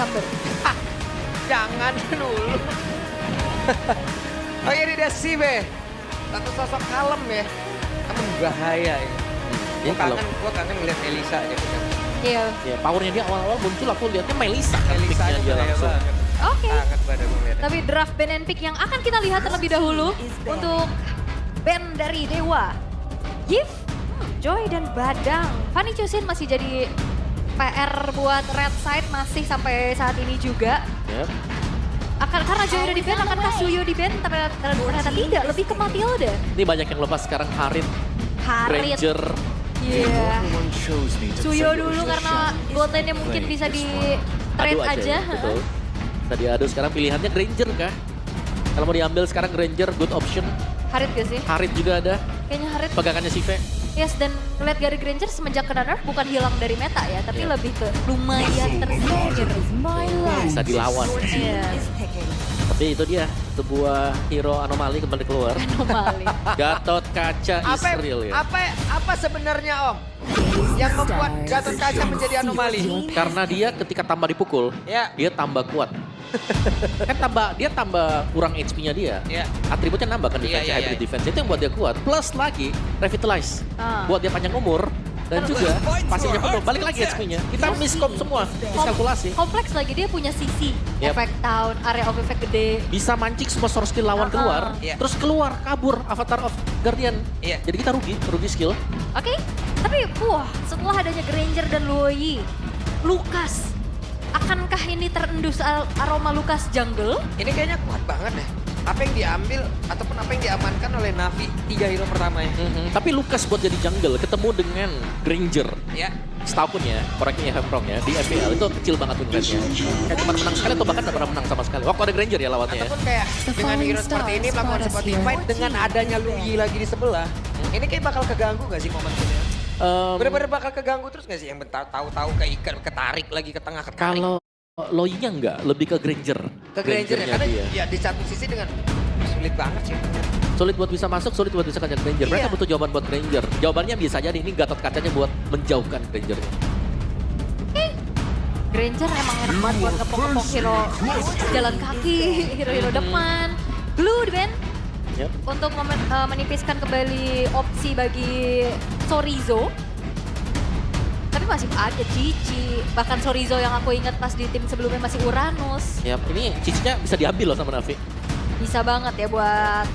samber. Jangan dulu. Oh ini dia Sibe. Satu sosok kalem ya. Namun bahaya ya. Gue kangen ngeliat Melisa aja. Iya. Ya, powernya dia awal-awal muncul aku lihatnya Melisa kan Melisa picknya aja dia bahaya langsung. banget. Oke. Sangat pada gue ngeliat. Tapi draft band and pick yang akan kita lihat terlebih dahulu untuk band dari Dewa. Yif, Joy dan Badang. Fanny Chusin masih jadi PR buat Red Side masih sampai saat ini juga. Yep. Karena Joy udah di band, akankah Suyo di band? Tapi ternyata tidak, lebih ke Matilda. Ini banyak yang lepas sekarang Harit, Harit. Granger. Iya. Suyo dulu karena gold lane-nya mungkin bisa di trade Adu aja. Betul. Bisa diadu sekarang pilihannya Granger kah? Kalau mau diambil sekarang Granger good option. Harit gak sih? Harit juga ada. Kayaknya Harit. Pegangannya Sive. Yes, dan ngeliat Gary Granger semenjak ke nerf bukan hilang dari meta ya, tapi Iya. lebih ke lumayan tersingkir. Bisa dilawan. Iya, Tapi itu dia, sebuah hero anomali kembali keluar. anomali. Gatot Kaca Israel ya. Apa sebenarnya Om? Yang membuat Gatot Kaca menjadi anomali? Karena dia ketika tambah dipukul, Ya. dia tambah kuat. Kan dia tambah kurang HP-nya dia. Ya. Atributnya nambah kan Iya, defense, iya, hybrid iya. defense. Itu yang buat dia kuat. Plus lagi revitalize. Ah. Buat dia panjang umur. Dan juga pastinya penuh. Balik lagi HP-nya. Kita miskom semua. Miskalkulasi. Kompleks lagi, dia punya sisi, Yep. efek down, area of effect gede. Bisa mancing semua source skill lawan keluar. Iya. Terus keluar, kabur Avatar of Guardian. Iya. Jadi kita rugi skill. Oke, tapi setelah adanya Granger dan Luoyi, Lukas, akankah ini terendus aroma Lukas jungle? Ini kayaknya kuat banget deh. Apa yang diambil ataupun apa yang diamankan oleh Navi 3 hero pertama ya. Tapi Lukas buat jadi jungle ketemu dengan Granger. Ya. Setahun ya, koreknya Hamrock ya, di MPL itu kecil banget win rate-nya. Kayak cuma menang sekali atau bahkan gak pernah menang sama sekali. Waktu ada Granger ya lawannya ya. Ataupun kayak dengan hero seperti ini melakukan seperti fight dengan adanya Luyi lagi di sebelah. Ini kayak bakal keganggu gak sih momentumnya? Bener-bener bakal keganggu terus gak sih? Yang tahu-tahu keikat, ketarik lagi ke tengah, ketarik. Kalau Loyi-nya enggak, lebih ke Granger. Ke Granger ya, Grangernya karena dia. ya di satu sisi dengan sulit banget sih. Sulit buat bisa masuk, sulit buat bisa kejar Granger. Mereka Iya. butuh jawaban buat Granger. Jawabannya bisa jadi ini Gatot Kacanya buat menjauhkan Granger. Granger emang enak banget buat ngepok-ngepok hero jalan kaki, hero-hero depan. Blue di band Yep. untuk menipiskan kembali opsi bagi Sorizo. Tapi masih ada Cici, bahkan Sorizo yang aku ingat pas di tim sebelumnya masih Uranus. Ya, ini cicinya bisa diambil loh sama Navi. Bisa banget ya buat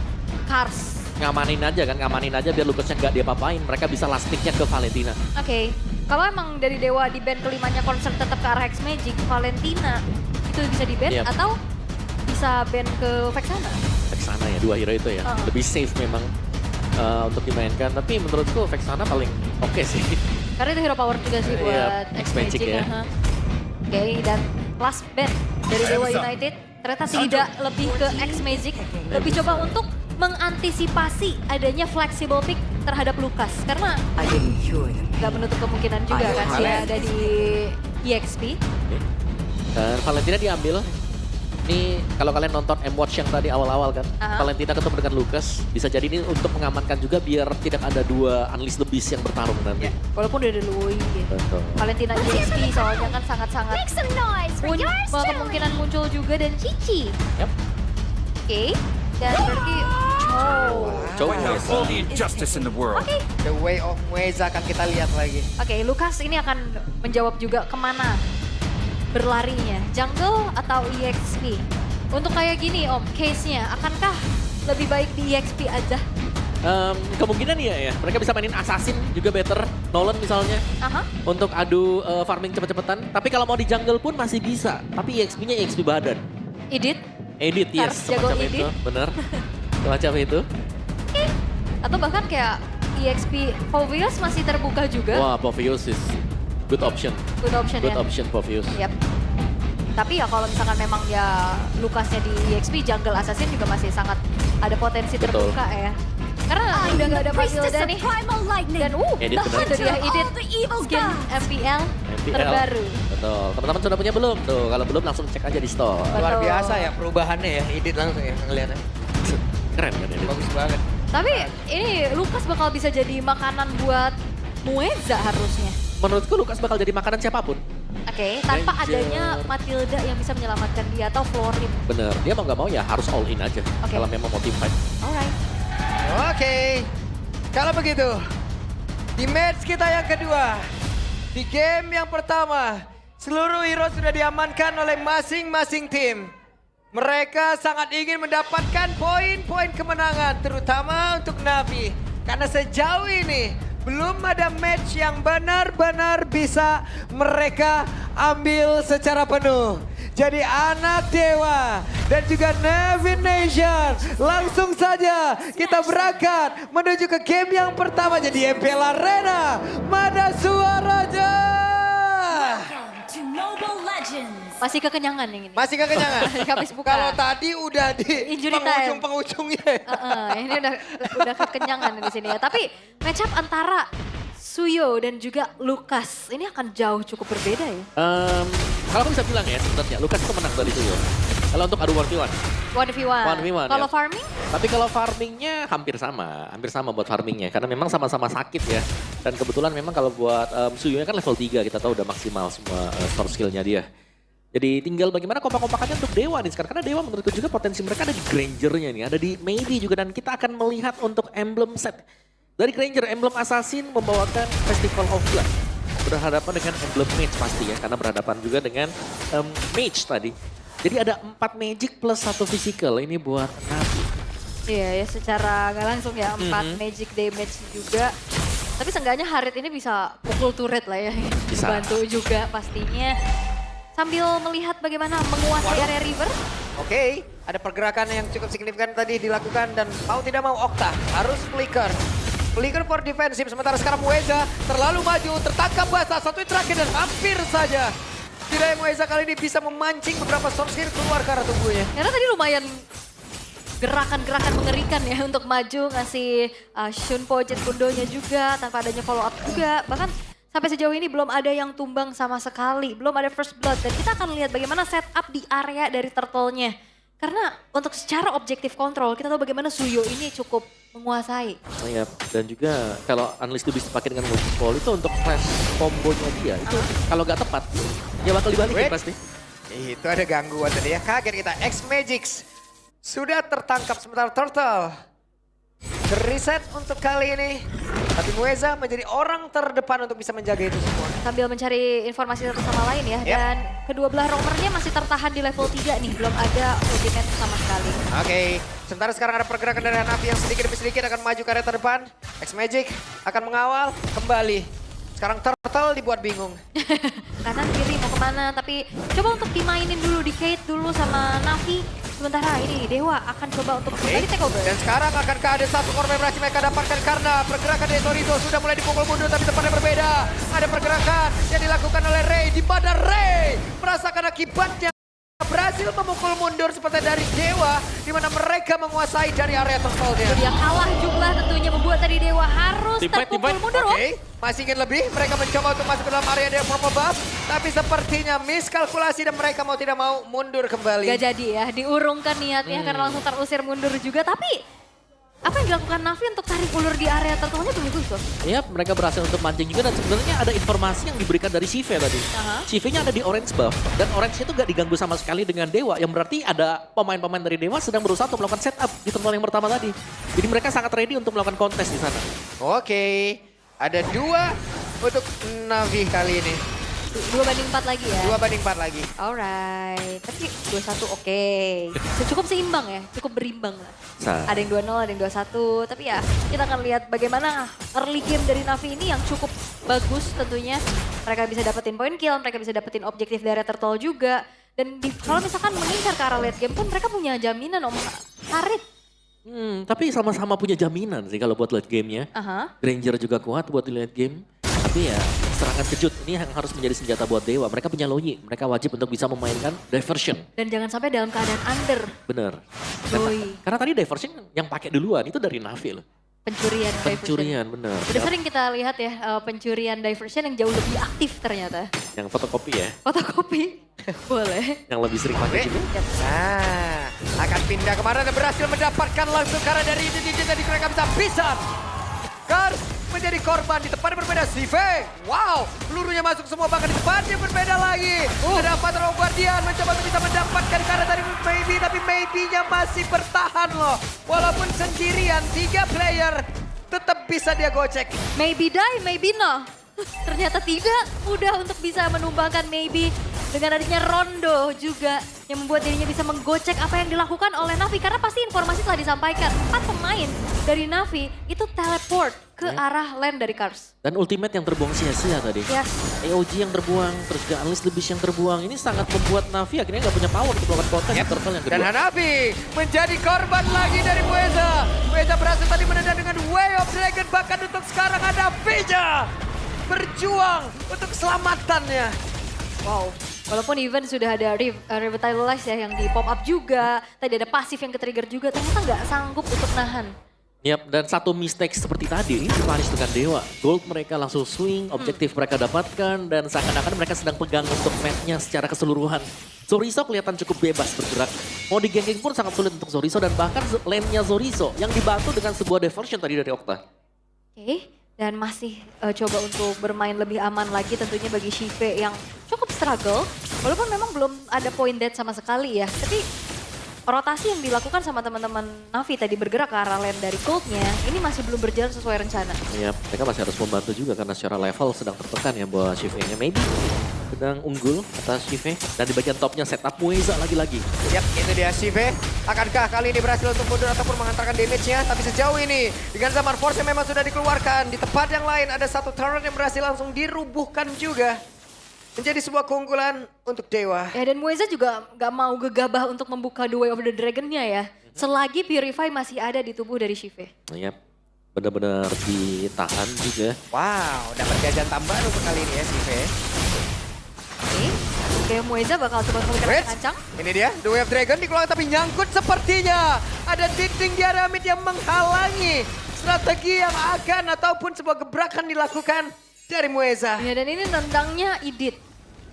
Kars. Ngamanin aja biar Lucasnya nggak diapa-apain. Mereka bisa last pick-nya ke Valentina. Oke, kalau emang dari Dewa di band kelimanya concern tetap ke arah Hex Magic, Valentina itu bisa di band Yep. atau bisa band ke Vexana? Vexana ya, dua hero itu ya. Lebih safe memang untuk dimainkan. Tapi menurutku Vexana paling oke sih. Karena itu hero power juga sih Iya, buat Hex Hex Magic Magic. ya. Oke, dan last band dari Dewa United ternyata tidak lebih ke Hex Magic, lebih coba untuk mengantisipasi adanya flexible pick terhadap Lukas. Karena nggak menutup kemungkinan juga kan dia ada di EXP. Oke. Dan Valentina diambil. Ini kalau kalian nonton M-Watch yang tadi awal-awal kan, Valentina ketemu dengan Lucas, bisa jadi ini untuk mengamankan juga biar tidak ada dua Unleash the Beast yang bertarung nanti. Walaupun udah ada Lui gitu. Betul. Valentina EXP soalnya kan sangat-sangat kemungkinan muncul juga dan Cici. Yap. Oke, dan berarti Coba. All the injustice in the world. Oke, The way of Weza akan kita lihat lagi. Lukas ini akan menjawab juga kemana berlarinya, jungle atau EXP? Untuk kayak gini Om, case-nya akankah lebih baik di EXP aja? Kemungkinan iya ya, mereka bisa mainin Assassin juga better, Nolan misalnya. Untuk adu farming cepet-cepetan. Tapi kalau mau di jungle pun masih bisa, tapi EXP-nya EXP badan. Edit? Edit, Harus yes, jago semacam edit. itu, bener. Semacam itu. Atau bahkan kayak EXP Fovius masih terbuka juga? Wah, Povius is good option. Good option Good ya? option Povius. Yap. Tapi ya kalau misalkan memang ya Lukasnya di EXP, jungle assassin juga masih sangat ada potensi Betul. terbuka ya. Karena udah gak ada Matilda nih. Dan Edit bener. itu dia edit skin MPL terbaru. Betul. Teman-teman sudah punya belum? Tuh, kalau belum langsung cek aja di store. Luar Betul. biasa ya perubahannya ya, edit langsung ya ngeliatnya. Keren kan edit? Bagus banget. Tapi ini Lukas bakal bisa jadi makanan buat Mueza harusnya. Menurutku Lukas bakal jadi makanan siapapun. Oke, tanpa Ranger. adanya Matilda yang bisa menyelamatkan dia atau Florin. Bener, dia mau nggak mau ya harus all in aja. Oke. Kalau memang mau team fight. Alright. Oke, kalau begitu, di match kita yang kedua, di game yang pertama, seluruh hero sudah diamankan oleh masing-masing tim. Mereka sangat ingin mendapatkan poin-poin kemenangan, terutama untuk Navi. Karena sejauh ini, belum ada match yang benar-benar bisa mereka ambil secara penuh. Jadi anak dewa dan juga Navi Nation, langsung saja kita berangkat menuju ke game yang pertama. Jadi MPL Arena, mana suaranya? To Mobile Legends. Masih kekenyangan yang ini. Masih kekenyangan? Habis buka. Kalau tadi udah di Injury time. penghujung-penghujungnya. Ini udah kekenyangan di sini ya. Tapi match up antara Suyo dan juga Lukas ini akan jauh cukup berbeda ya. Kalau aku bisa bilang ya sebenarnya, Lukas itu menang dari itu. Kalau untuk adu 1v1. 1v1. 1v1 Kalau ya. farming? Tapi kalau farmingnya hampir sama buat farmingnya. Karena memang sama-sama sakit ya. Dan kebetulan memang kalau buat Suyo kan level 3, kita tahu udah maksimal semua store skillnya dia. Jadi tinggal bagaimana kompak-kompakannya untuk Dewa nih sekarang. Karena Dewa menurutku juga potensi mereka ada di Granger-nya nih. Ada di Maybe juga, dan kita akan melihat untuk emblem set. Dari Granger, emblem Assassin membawakan Festival of Blood. Berhadapan dengan emblem Mage pasti ya. Karena berhadapan juga dengan Mage tadi. Jadi ada 4 Magic plus 1 Physical. Ini buat Navi. Iya ya, secara nggak langsung ya 4 magic damage juga. Tapi seenggaknya Harit ini bisa pukul turret lah ya. Bisa. Bantu juga pastinya. Sambil melihat bagaimana menguasai area river. Oke, ada pergerakan yang cukup signifikan tadi dilakukan dan mau tidak mau Okta harus flicker. Flicker for defensif, sementara sekarang Mueza terlalu maju, tertangkap basah, satu terakhir dan hampir saja. Tidak yang Mueza kali ini bisa memancing beberapa source skill keluar ke arah tubuhnya. Karena tadi lumayan gerakan-gerakan mengerikan ya untuk maju, ngasih Shunpo Jet Kundonya juga tanpa adanya follow up juga. Bahkan sampai sejauh ini belum ada yang tumbang sama sekali, belum ada first blood. Dan kita akan lihat bagaimana setup di area dari turtle-nya. Karena untuk secara objektif kontrol, kita tahu bagaimana Suyo ini cukup menguasai. Oh ya, dan juga kalau Unleash itu bisa dipakai dengan multiple itu untuk flash combonya dia. Itu kalau nggak tepat, ya bakal dibalikin Wait. pasti. Itu ada gangguan tadi ya, kaget kita. X-Magix sudah tertangkap sementara Turtle. Reset untuk kali ini. Tapi Mueza menjadi orang terdepan untuk bisa menjaga itu semua. Sambil mencari informasi satu sama lain ya. Yep. Dan kedua belah roamernya masih tertahan di level 3 nih. Belum ada ultimate sama sekali. Oke, sementara sekarang ada pergerakan dari Hanafi yang sedikit demi sedikit akan maju ke area terdepan. X-Magic akan mengawal kembali. Sekarang Turtle dibuat bingung. Kanan kiri mau kemana. Tapi coba untuk dimainin dulu, di Kate dulu sama Navi. Sementara ini Dewa akan coba untuk kembali take over. Dan sekarang akankah ada satu korban yang berhasil mereka dapatkan karena pergerakan dari Torizo sudah mulai dipukul mundur tapi tempatnya berbeda. Ada pergerakan yang dilakukan oleh Ray di mana Ray merasakan akibatnya. Berhasil memukul mundur seperti dari Dewa di mana mereka menguasai dari area turtle-nya. Dia kalah jumlah tentunya membuat tadi Dewa harus Team fight, team terpukul fight. mundur. Oke, masih ingin lebih. Mereka mencoba untuk masuk ke dalam area dari purple buff. Tapi sepertinya miskalkulasi dan mereka mau tidak mau mundur kembali. Gak jadi ya, diurungkan niatnya karena langsung terusir mundur juga. Tapi apa yang dilakukan Navi untuk tarik ulur di area turtle-nya bagus tuh. Iya, mereka berhasil untuk mancing juga dan sebenarnya ada informasi yang diberikan dari Sive tadi. Sive-nya ada di orange buff dan orange itu gak diganggu sama sekali dengan Dewa. Yang berarti ada pemain-pemain dari Dewa sedang berusaha untuk melakukan setup di turtle yang pertama tadi. Jadi mereka sangat ready untuk melakukan kontes di sana. Oke, ada 2 untuk Navi kali ini. 2-4 lagi ya. 2-4 lagi. Alright, tapi 2-1 oke. Cukup seimbang ya, cukup berimbang lah. Ada yang 2-0, ada yang 2-1. Tapi ya kita akan lihat bagaimana early game dari Navi ini yang cukup bagus tentunya. Mereka bisa dapetin point kill, mereka bisa dapetin objektif dari turtle juga. Dan kalau misalkan mengincar ke arah late game pun mereka punya jaminan Om Harit. Tapi sama-sama punya jaminan sih kalau buat late gamenya. Granger juga kuat buat di late game. Tapi ya serangan kejut ini yang harus menjadi senjata buat Dewa. Mereka punya Loyi, mereka wajib untuk bisa memainkan diversion. Dan jangan sampai dalam keadaan under. Bener. Yoi. Karena tadi diversion yang pakai duluan itu dari Navi loh. Pencurian diversion. Pencurian, bener. Udah sering kita lihat ya pencurian diversion yang jauh lebih aktif ternyata. Yang fotokopi ya, Fotokopi, boleh. yang lebih sering pakai juga. Nah, akan pindah kemana dan berhasil mendapatkan langsung karena dari itu jadi mereka bisa pisah. Kars menjadi korban di tempat yang berbeda. Sive, wow, pelurunya masuk semua bahkan di tempat yang berbeda lagi. Ada Fatal Guardian mencoba untuk bisa mendapatkan karena dari Maybe, tapi Maybe-nya masih bertahan loh. Walaupun sendirian, 3 player tetap bisa dia gocek. Maybe die, maybe no. Ternyata tidak mudah untuk bisa menumbangkan Maybe. Dengan adanya Rondo juga yang membuat dirinya bisa menggocek apa yang dilakukan oleh Navi. Karena pasti informasi telah disampaikan. 4 pemain dari Navi itu teleport ke arah lane dari Cars. Dan ultimate yang terbuang sia-sia tadi. Yes. AOG yang terbuang, terus juga Unleash the Beast yang terbuang. Ini sangat membuat Navi akhirnya nggak punya power untuk melakukan kontes Yep. turtle yang kedua. Dan Hanabi menjadi korban lagi dari Mueza. Mueza berhasil tadi menendang dengan Way of Dragon. Bahkan untuk sekarang ada Vija berjuang untuk keselamatannya. Wow. Walaupun even sudah ada Revitalize ya yang di pop up juga. Tadi ada pasif yang ke-trigger juga. Ternyata nggak sanggup untuk nahan. Yap, dan satu mistake seperti tadi ini dipanis dengan Dewa. Gold mereka langsung swing, objektif mereka dapatkan, dan seakan-akan mereka sedang pegang untuk map-nya secara keseluruhan. Zorizo kelihatan cukup bebas bergerak. Mau di-ganking pun sangat sulit untuk Zorizo, dan bahkan lane-nya Zorizo yang dibantu dengan sebuah diversion tadi dari Okta. Oke. Dan masih coba untuk bermain lebih aman lagi tentunya bagi Shive yang cukup struggle. Walaupun memang belum ada point dead sama sekali ya. Tapi rotasi yang dilakukan sama teman-teman Navi tadi bergerak ke arah lane dari Gold-nya, ini masih belum berjalan sesuai rencana. Iya, mereka masih harus membantu juga karena secara level sedang tertekan ya buat Shive-nya. Maybe sedang unggul atas Shive. Dan di bagian topnya setup Mueza lagi-lagi. Yap, itu dia Shive. Akankah kali ini berhasil untuk mundur ataupun mengantarkan damage-nya? Tapi sejauh ini dengan Zaman Force yang memang sudah dikeluarkan. Di tempat yang lain ada satu turret yang berhasil langsung dirubuhkan juga. Menjadi sebuah keunggulan untuk Dewa. Ya dan Mueza juga gak mau gegabah untuk membuka The Way of the Dragon-nya ya. Selagi Purify masih ada di tubuh dari Shive. Yap, benar-benar ditahan juga. Wow, dapat jajan tambahan untuk kali ini ya Shive. Oke, Mueza bakal coba memberikan Wait, kencang. ini dia, The Way of Dragon dikeluarkan tapi nyangkut sepertinya. Ada dinding di area mid yang menghalangi strategi yang akan ataupun sebuah gebrakan dilakukan dari Mueza. Ya dan ini nendangnya Idit.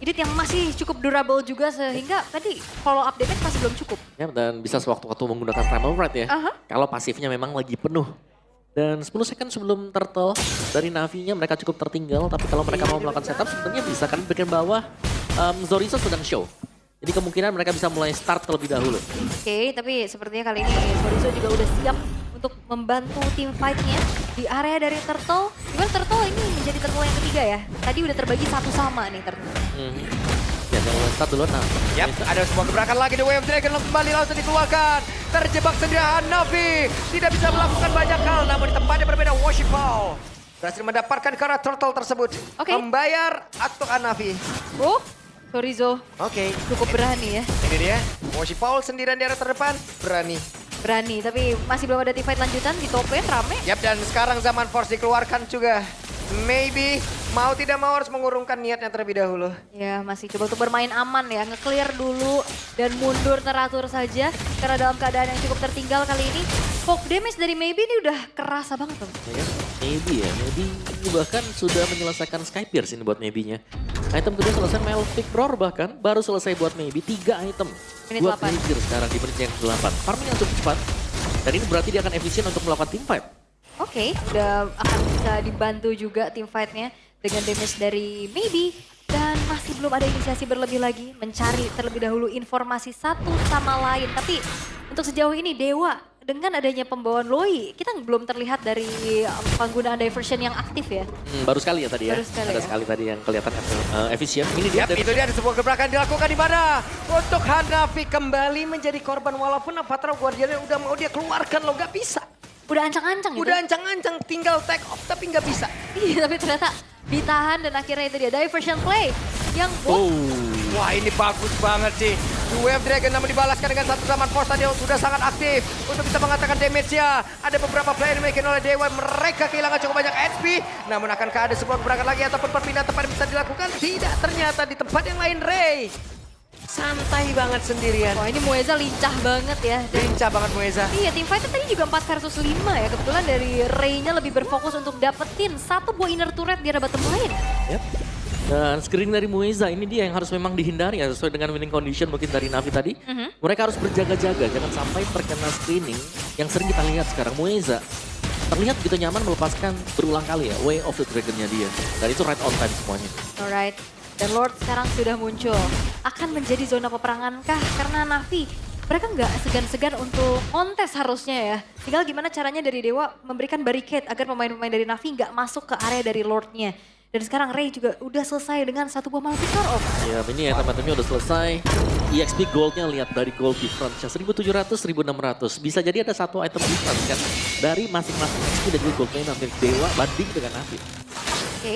Idit yang masih cukup durable juga sehingga tadi follow up damage masih belum cukup. Ya, dan bisa sewaktu-waktu menggunakan Primal Ride ya. Kalau pasifnya memang lagi penuh. Dan 10 second sebelum turtle dari Navi-nya mereka cukup tertinggal. Tapi kalau mereka mau melakukan setup sebenarnya bisa kan bagian bawah Zorizo sedang show. Jadi kemungkinan mereka bisa mulai start terlebih dahulu. Oke, tapi sepertinya kali ini Zorizo juga udah siap untuk membantu tim fight-nya di area dari Turtle. Juga Turtle ini menjadi Turtle yang ketiga ya. Tadi udah terbagi satu sama nih Turtle. Ya, jangan start dulu. Nah, Yap, ada sebuah gebrakan lagi The Way of Dragon kembali langsung dikeluarkan. Terjebak sendirian Navi. Tidak bisa melakukan banyak hal namun di tempatnya berbeda Worshipful. Berhasil mendapatkan karena turtle tersebut. Oke. Membayar atau Navi. Zorizo Oke. cukup berani ya. Ini dia. Worshipful sendirian di area terdepan. Berani. Berani, tapi masih belum ada team fight lanjutan di top lane rame. Yap, dan sekarang Zaman Force dikeluarkan juga. Maybe mau tidak mau harus mengurungkan niatnya terlebih dahulu. Ya masih coba untuk bermain aman ya, nge-clear dulu dan mundur teratur saja. Karena dalam keadaan yang cukup tertinggal kali ini, poke damage dari Maybe ini udah kerasa banget tuh. ya, maybe bahkan sudah menyelesaikan Sky Pierce ini buat Maybe-nya. Item kedua selesai Melfic Roar bahkan baru selesai buat Maybe 3 item. Menit Buat 8. Major sekarang di menit yang ke-8. Farming yang cukup cepat. Dan ini berarti dia akan efisien untuk melakukan team fight. Oke, udah akan bisa dibantu juga tim fight-nya dengan damage dari Maybe. Dan masih belum ada inisiasi berlebih lagi, mencari terlebih dahulu informasi satu sama lain. Tapi untuk sejauh ini Dewa, dengan adanya pembawaan Loi, kita belum terlihat dari penggunaan diversion yang aktif ya. Baru sekali ya tadi ya. Baru sekali Ada ya. sekali tadi yang kelihatan efisien. Ini dia. Yap, itu dia ada sebuah gebrakan dilakukan di mana? Untuk Hanafi kembali menjadi korban walaupun Avatar Guardian udah mau dia keluarkan loh, gak bisa. Udah ancang-ancang gitu. Udah ancang-ancang tinggal take off tapi nggak bisa. Iya, tapi ternyata ditahan dan akhirnya itu dia diversion play yang Wah ini bagus banget sih. The Way of Dragon namun dibalaskan dengan satu Zaman Force tadi yang sudah sangat aktif untuk bisa mengatakan damage-nya. Ada beberapa play yang dimiliki oleh Dewa, mereka kehilangan cukup banyak HP. Namun akankah ada sebuah gebrakan lagi ataupun perpindahan tempat yang bisa dilakukan? Tidak, ternyata di tempat yang lain Ray. Santai banget sendirian. Wah ini Mueza lincah banget ya. Dan Lincah banget Mueza. iya, tim fight tadi juga 4 versus 5 ya. Kebetulan dari Ray-nya lebih berfokus untuk dapetin satu buah inner turret di arah bottom lane. Yap. Dan screening dari Mueza ini dia yang harus memang dihindari ya sesuai dengan winning condition mungkin dari Navi tadi. Mereka harus berjaga-jaga jangan sampai terkena screening yang sering kita lihat sekarang. Mueza terlihat begitu nyaman melepaskan berulang kali ya Way of the Dragon-nya dia. Dan itu right on time semuanya. Alright, dan Lord sekarang sudah muncul. Akan menjadi zona peperangan kah? Karena Navi, mereka nggak segan-segan untuk kontes harusnya ya. Tinggal gimana caranya dari Dewa memberikan barricade agar pemain-pemain dari Navi nggak masuk ke area dari Lord-nya. Dan sekarang Ray juga udah selesai dengan satu bom Malphite Off. Ya ini ya teman-teman udah selesai. EXP goldnya lihat dari gold difference-nya 1700, 1600. Bisa jadi ada satu item difference kan dari masing-masing XP dan juga goldnya hampir Dewa banding dengan Navi. Oke,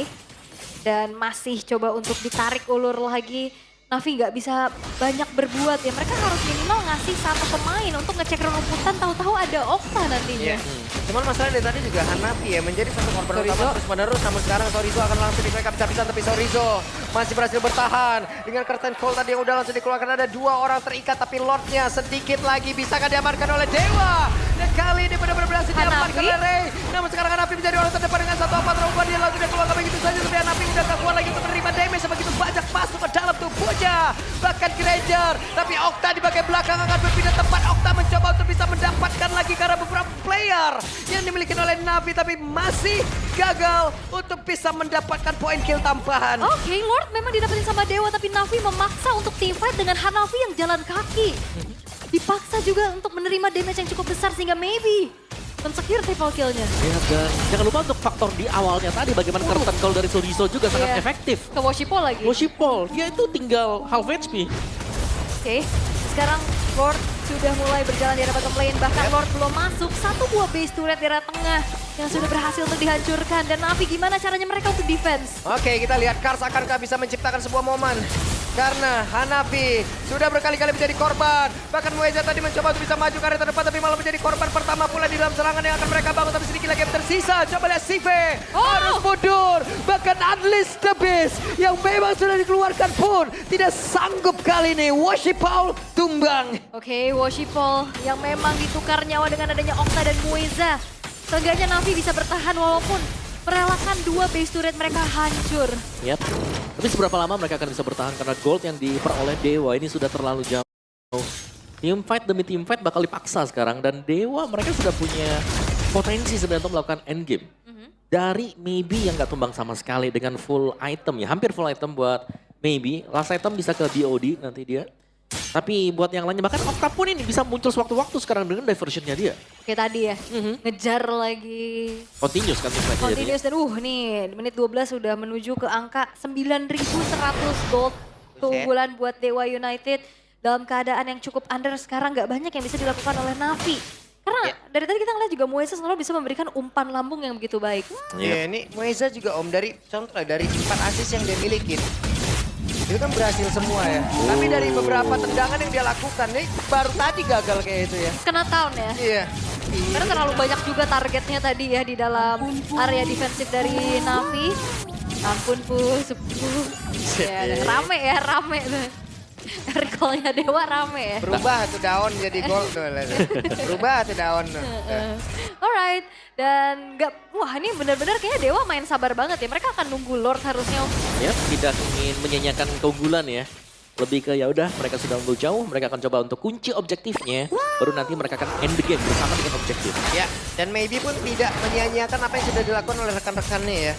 dan masih coba untuk ditarik ulur lagi. Navi nggak bisa banyak berbuat ya. Mereka harus minimal ngasih satu pemain untuk ngecek rumputan, tahu-tahu ada Okta nantinya. Cuman masalah dari tadi juga Hanafi ya menjadi satu korban utama terus menerus, namun sekarang Sorizo akan langsung di-flank habis-habisan, tapi Sorizo masih berhasil bertahan dengan curtain call tadi yang udah langsung dikeluarkan. Ada 2 orang terikat, tapi Lordnya sedikit lagi bisakah diamankan oleh Dewa, dan kali ini benar-benar berhasil diamankan oleh Ray. Namun sekarang Hanafi menjadi orang terdepan dengan satu apa terubah, dia langsung dikeluarkan begitu saja, tapi Hanafi udah gak kuat lagi untuk menerima damage sebegitu banyak masuk ke dalam tubuhnya, bahkan Granger. Tapi Okta di bagian belakang akan berpindah tempat. Okta mencoba untuk bisa mendapatkan lagi karena beberapa player yang dimiliki oleh Navi, tapi masih gagal untuk bisa mendapatkan poin kill tambahan. Oke, Lord memang didapetin sama Dewa, tapi Navi memaksa untuk teamfight dengan Hanafi yang jalan kaki. Dipaksa juga untuk menerima damage yang cukup besar sehingga maybe men-secure triple kill-nya. Ya, dan jangan lupa untuk faktor di awalnya tadi bagaimana curtain call dari Sorizo juga sangat efektif. Ke Woshipol lagi. Woshipol, dia itu tinggal half HP. Oke, sekarang Lord sudah mulai berjalan di arah bottom lane. Bahkan Lord belum masuk, satu buah base turret di arah tengah yang sudah berhasil untuk dihancurkan. Dan Navi gimana caranya mereka untuk defense? Oke, kita lihat Kars akankah bisa menciptakan sebuah momen. Karena Hanafi sudah berkali-kali menjadi korban. Bahkan Mueza tadi mencoba untuk bisa maju ke area terdepan, tapi malah menjadi korban pertama pula di dalam serangan yang akan mereka bangun. Tapi sedikit lagi yang tersisa. Coba lihat Sive harus mundur. Bahkan Unleash the Beast yang memang sudah dikeluarkan pun tidak sanggup kali ini. Woshipol tumbang. Oke, Woshipol yang memang ditukar nyawa dengan adanya Okta dan Mueza. Seenggaknya Navi bisa bertahan walaupun merelakan 2 base turret mereka hancur. Yap. Tapi seberapa lama mereka akan bisa bertahan karena gold yang diperoleh Dewa ini sudah terlalu jauh. Team fight demi team fight bakal dipaksa sekarang, dan Dewa mereka sudah punya potensi sebenarnya untuk melakukan endgame. Dari maybe yang nggak tumbang sama sekali dengan full item ya, hampir full item buat maybe. Last item bisa ke BOD nanti dia. Tapi buat yang lainnya, bahkan Okta pun ini bisa muncul sewaktu-waktu sekarang dengan diversionnya dia. Kayak tadi ya, ngejar lagi. Continuous kan team fightnya Continuous dan nih menit 12 sudah menuju ke angka 9.100 gold keunggulan buat Dewa United. Dalam keadaan yang cukup under sekarang, nggak banyak yang bisa dilakukan oleh Navi. Karena dari tadi kita ngeliat juga Mueza selalu bisa memberikan umpan lambung yang begitu baik. Iya, ini Mueza juga Om, dari contoh dari 4 assist yang dia miliki. Itu kan berhasil semua ya. Tapi dari beberapa tendangan yang dia lakukan, ini baru tadi gagal kayak itu ya. Kena down ya. Iya. Karena terlalu banyak juga targetnya tadi ya di dalam area defensif dari Navi. Ampun sepuh. Ya, rame ya, rame tuh. Recall-nya Dewa rame ya. Berubah tuh daun jadi gol tuh. Berubah tuh daun tuh. Alright, dan wah ini benar-benar kayaknya Dewa main sabar banget ya. Mereka akan nunggu Lord harusnya. Ya, tidak ingin menyanyiakan keunggulan ya. Lebih ke ya udah mereka sudah unggul jauh, mereka akan coba untuk kunci objektifnya, baru nanti mereka akan end the game bersama dengan objektif. Ya, dan maybe pun tidak menyia-nyiakan apa yang sudah dilakukan oleh rekan-rekannya ya.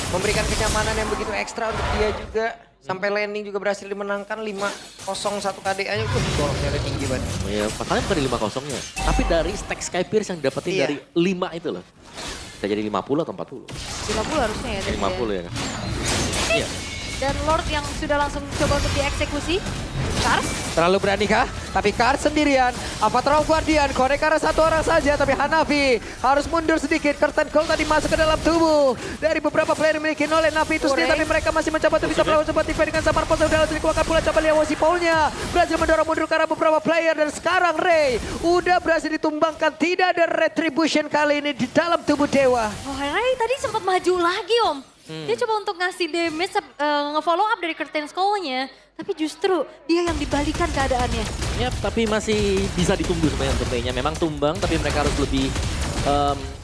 Memberikan kenyamanan yang begitu ekstra untuk dia juga. Sampai landing juga berhasil dimenangkan 5-0 1 KDA-nya. Golongnya tinggi banget. Ya, masalahnya bukan di 5-0-nya. Tapi dari stack Sky Pierce yang dapetin dari 5 itu loh. Bisa jadi 50 atau 40. 50 harusnya ya. 50 ya. Iya. Dan Lord yang sudah langsung coba untuk dieksekusi. Kars. Terlalu berani kah? Tapi Kars sendirian. Avatar Guardian connect karena 1 orang saja. Tapi Hanafi harus mundur sedikit. Curtain Call tadi masuk ke dalam tubuh dari beberapa player yang dimiliki oleh Navi itu sendiri. Tapi mereka masih mencoba untuk bisa melawan sebuah tipe dengan Samar Pose. Udah langsung dikeluarkan pula. Coba lihat Woshipolnya. Berhasil mendorong mundur karena beberapa player. Dan sekarang Ray udah berhasil ditumbangkan. Tidak ada retribution kali ini di dalam tubuh Dewa. Oh, Ray tadi sempat maju lagi Om. Dia coba untuk ngasih damage, nge-follow up dari curtain call-nya. Tapi justru dia yang dibalikan keadaannya. Ya, tapi masih bisa ditunggu sebenarnya untuk Ray-nya. Memang tumbang, tapi mereka harus lebih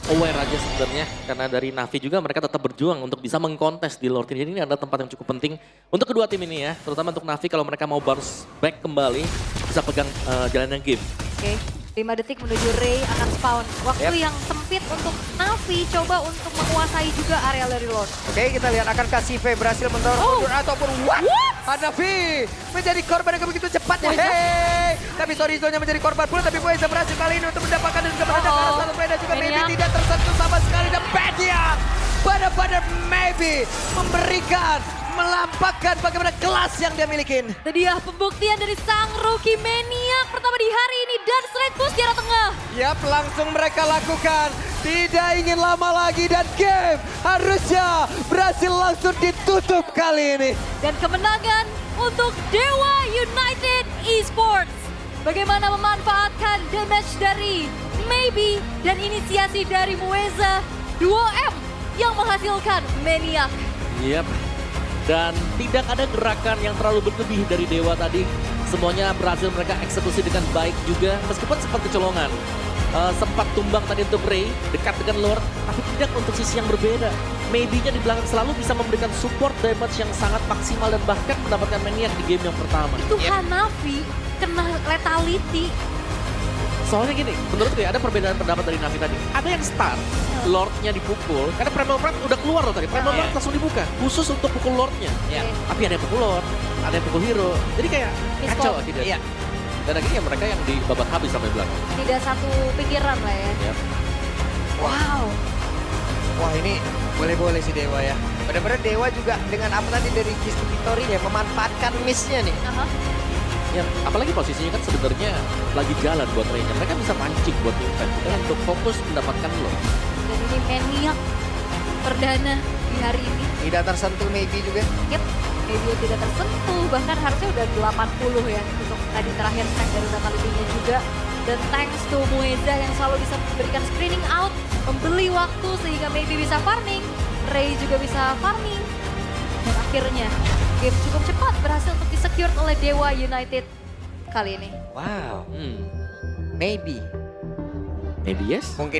aware aja sebenarnya. Karena dari Navi juga mereka tetap berjuang untuk bisa mengkontes di Lord. Jadi ini adalah tempat yang cukup penting untuk kedua tim ini ya. Terutama untuk Navi kalau mereka mau bounce back kembali, bisa pegang jalanan game. Oke, 5 detik menuju Ray akan spawn. Waktu yang sempit fit untuk Navi coba untuk menguasai juga area dari Lord. Oke, kita lihat akankah Sive berhasil mendorong mundur ataupun what? Hanafi menjadi korban yang begitu cepatnya. Moeza? Hey, tapi Sorizo-nya menjadi korban pula, tapi Moeza berhasil kali ini untuk mendapatkan dan juga menendang ke arah satu play dan juga Maybe Maniac. tidak tersentuh sama sekali dan Maniac benar-benar Maybe memberikan melampaukan bagaimana kelas yang dia milikin. Itu dia pembuktian dari sang rookie Maniac pertama di hari ini dan straight push di arah tengah. Yap, langsung mereka lakukan. Tidak ingin lama lagi dan game harusnya berhasil langsung ditutup kali ini. Dan kemenangan untuk Dewa United Esports. Bagaimana memanfaatkan damage dari Maybe dan inisiasi dari Moeza Duo M yang menghasilkan Maniac. Yep. Dan tidak ada gerakan yang terlalu berlebih dari Dewa tadi. Semuanya berhasil mereka eksekusi dengan baik juga. Meskipun sempat kecolongan. Sempat tumbang tadi untuk Ray, dekat dengan Lord. Tapi tidak untuk sisi yang berbeda. Maybe-nya di belakang selalu bisa memberikan support damage yang sangat maksimal. Dan bahkan mendapatkan Maniac di game yang pertama. Itu Hanafi kena lethality. Soalnya gini, menurut gue ada perbedaan pendapat dari Navi tadi. Ada yang start, Lord-nya dipukul. Karena Primal Brand udah keluar loh tadi. Primal Brand langsung dibuka. Khusus untuk pukul Lord-nya. Iya. Tapi ada yang pukul Lord, ada yang pukul Hero. Jadi kayak kacau akhirnya. Iya. Dan akhirnya mereka yang dibabat habis sampai belakang. Tidak satu pikiran lah ya. Yep. Wow. Wah, ini boleh-boleh sih Dewa ya. Benar-benar Dewa juga dengan apa tadi dari Kiss to Victory-nya memanfaatkan miss-nya nih. Aha. Ya, apalagi posisinya kan sebenarnya lagi jalan buat Ray-nya. Mereka bisa mancing buat invent. Kita untuk fokus mendapatkan Lord. Dan ini Maniac perdana di hari ini. Tidak tersentuh Maybe juga. Yep, Maybe tidak tersentuh, bahkan harusnya udah 80 ya untuk tadi terakhir stack dari lethality-nya juga. Dan thanks to Moeza yang selalu bisa memberikan screening out, membeli waktu sehingga Maybe bisa farming, Ray juga bisa farming. Dan akhirnya game cukup cepat berhasil untuk di-secured oleh Dewa United kali ini. Wow, Hmm. Maybe. Maybe yes? Mungkin